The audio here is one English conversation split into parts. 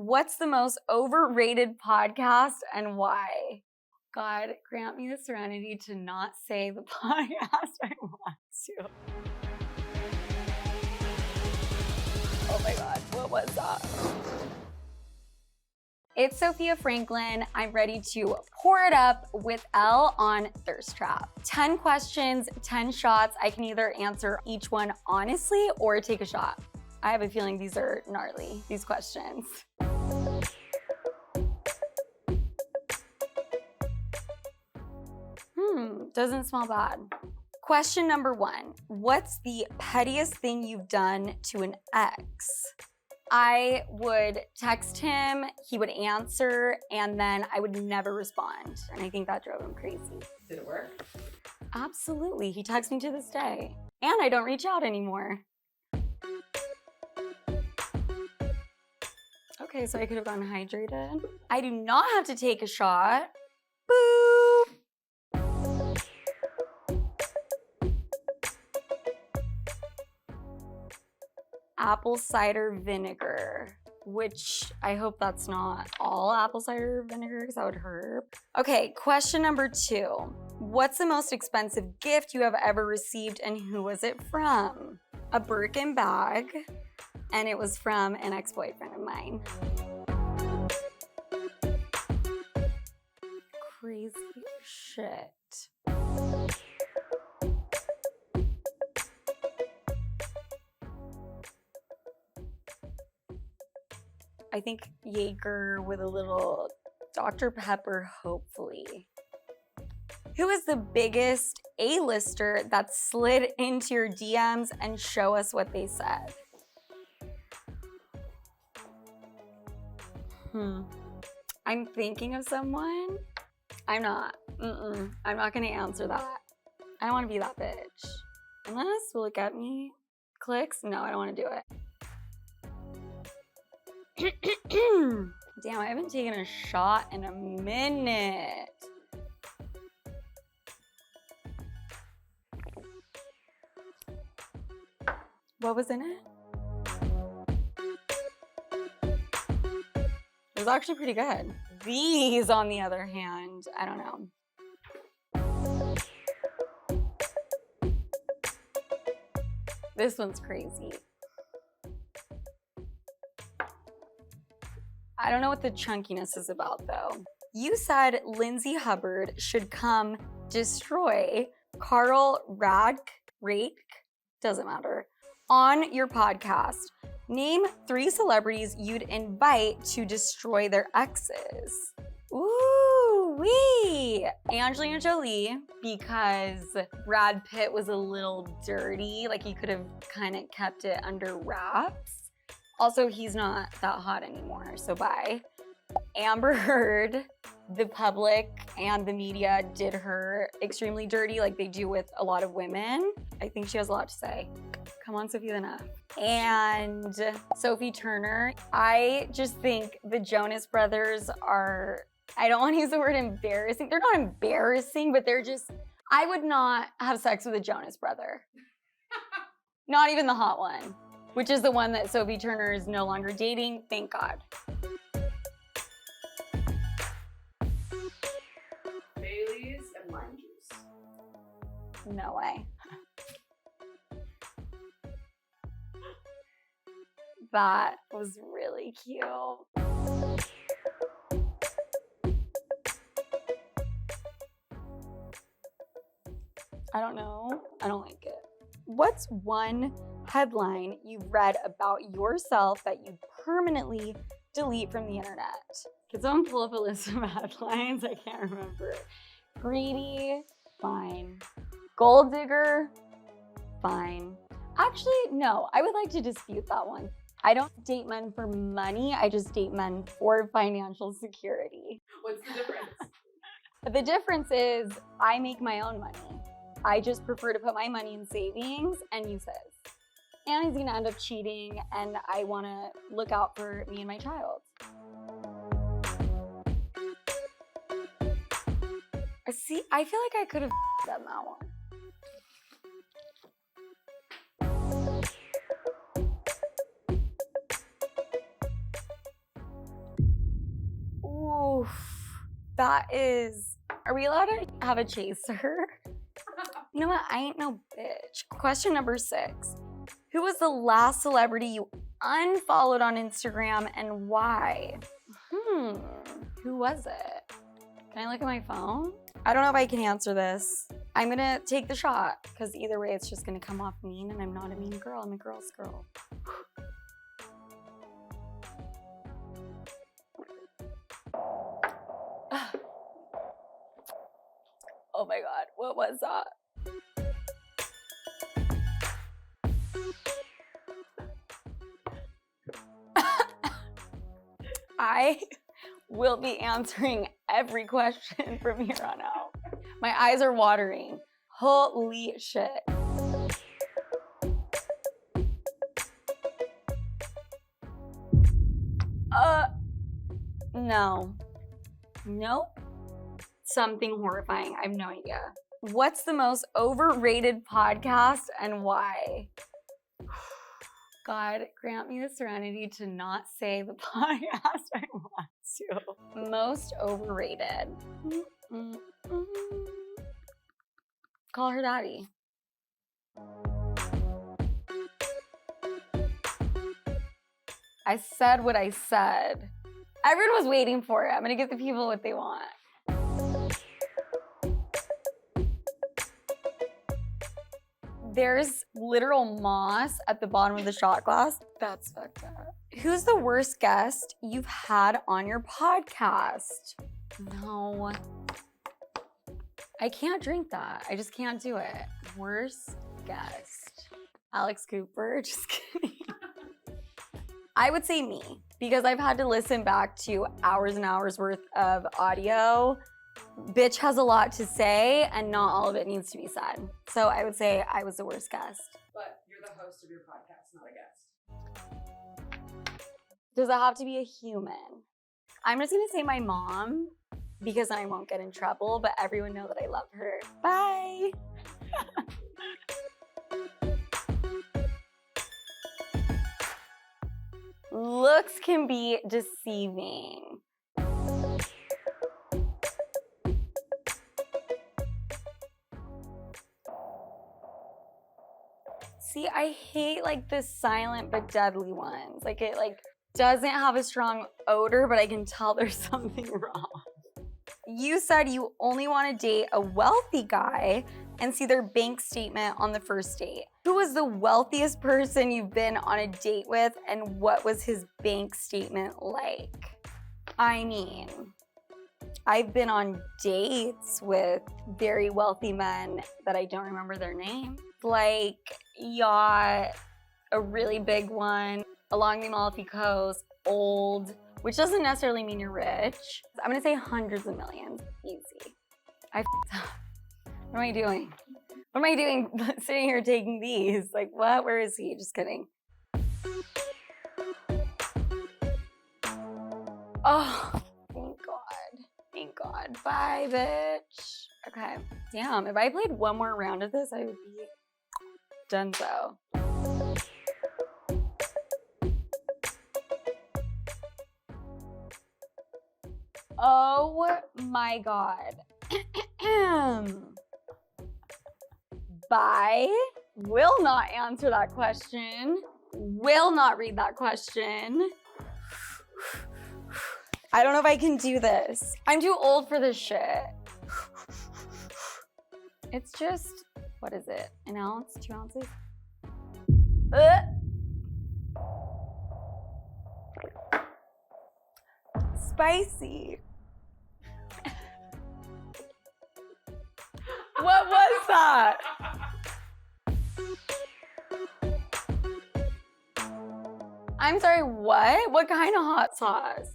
What's the most overrated podcast and why? God, grant me the serenity to not say the podcast I want to. Oh my God, what was that? It's Sofia Franklyn. I'm ready to pour it up with ELLE on Thirst Trap. 10 questions, 10 shots. I can either answer each one honestly or take a shot. I have a feeling these are gnarly, these questions. Doesn't smell bad. Question number 1. What's the pettiest thing you've done to an ex? I would text him, he would answer, and then I would never respond. And I think that drove him crazy. Did it work? Absolutely. He texts me to this day. And I don't reach out anymore. Okay, so I could have gotten hydrated. I do not have to take a shot. Boop. Apple cider vinegar, which I hope that's not all apple cider vinegar because that would hurt. Okay, question number 2. What's the most expensive gift you have ever received and who was it from? A Birkin bag, and it was from an ex-boyfriend of mine. Crazy shit. I think Jaeger with a little Dr. Pepper, hopefully. Who is the biggest A-lister that slid into your DMs and show us what they said? I'm thinking of someone. I'm not. I'm not gonna answer that. I don't wanna be that bitch. Unless, will it get me clicks? No, I don't wanna do it. Damn, I haven't taken a shot in a minute. What was in it? It was actually pretty good. These, on the other hand, I don't know. This one's crazy. I don't know what the chunkiness is about though. You said Lindsay Hubbard should come destroy Carl Rake, doesn't matter, on your podcast. Name 3 celebrities you'd invite to destroy their exes. Ooh wee! Angelina Jolie, because Brad Pitt was a little dirty, like he could have kind of kept it under wraps. Also, he's not that hot anymore, so bye. Amber Heard, the public and the media did her extremely dirty like they do with a lot of women. I think she has a lot to say. Come on, Sophie the F. And Sophie Turner. I just think the Jonas Brothers are, I don't want to use the word embarrassing. They're not embarrassing, but they're just, I would not have sex with a Jonas brother. Not even the hot one. Which is the one that Sophie Turner is no longer dating, thank God. Bailey's and lime juice. No way. That was really cute. I don't know. I don't like it. What's one headline you've read about yourself that you permanently delete from the internet? Can someone pull up a list of headlines? I can't remember. Greedy, fine. Gold digger, fine. Actually, no, I would like to dispute that one. I don't date men for money, I just date men for financial security. What's the difference? The difference is I make my own money. I just prefer to put my money in savings and use his. And he's gonna end up cheating and I wanna look out for me and my child. See, I feel like I could have done that one. That is, are we allowed to have a chaser? You know what, I ain't no bitch. Question number 6. Who was the last celebrity you unfollowed on Instagram and why? Who was it? Can I look at my phone? I don't know if I can answer this. I'm gonna take the shot, because either way it's just gonna come off mean, and I'm not a mean girl, I'm a girl's girl. Oh my God, what was that? I will be answering every question from here on out. My eyes are watering. Holy shit. No. Nope. Something horrifying. I have no idea. What's the most overrated podcast and why? God, grant me the serenity to not say the podcast I want to. Most overrated. Call her daddy. I said what I said. Everyone was waiting for it. I'm gonna give the people what they want. There's literal moss at the bottom of the shot glass. That's fucked up. Who's the worst guest you've had on your podcast? No. I can't drink that. I just can't do it. Worst guest. Alex Cooper, just kidding. I would say me, because I've had to listen back to hours and hours worth of audio. Bitch has a lot to say, and not all of it needs to be said. So I would say I was the worst guest. But you're the host of your podcast, not a guest. Does it have to be a human? I'm just gonna say my mom, because then I won't get in trouble, but everyone know that I love her. Bye. Looks can be deceiving. See, I hate like the silent but deadly ones. Like it doesn't have a strong odor, but I can tell there's something wrong. You said you only want to date a wealthy guy and see their bank statement on the first date. Who was the wealthiest person you've been on a date with, and what was his bank statement like? I mean, I've been on dates with very wealthy men that I don't remember their name. Like yacht, a really big one, along the Amalfi Coast, old, which doesn't necessarily mean you're rich. I'm gonna say hundreds of millions, easy. I f***ed up. What am I doing? What am I doing sitting here taking these? Like what, where is he? Just kidding. Oh, thank God. Thank God. Bye, bitch. Okay, damn, if I played one more round of this, I would be done so. Oh my God. Bye. Will not answer that question. Will not read that question. I don't know if I can do this. I'm too old for this shit. It's just, what is it? An ounce? 2 ounces? Spicy. What was that? I'm sorry, what? What kind of hot sauce?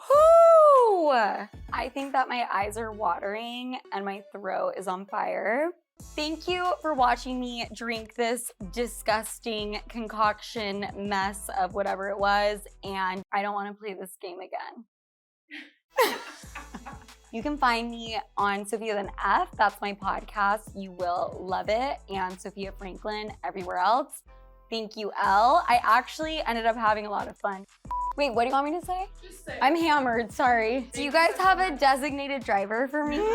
Whoo! I think that my eyes are watering and my throat is on fire. Thank you for watching me drink this disgusting concoction mess of whatever it was, and I don't want to play this game again. You can find me on Sofia with an F. That's my podcast. You will love it. And Sofia Franklyn everywhere else. Thank you, Elle. I actually ended up having a lot of fun. Wait, what do you want me to say? Just say I'm hammered, sorry. Do you guys have a designated driver for me?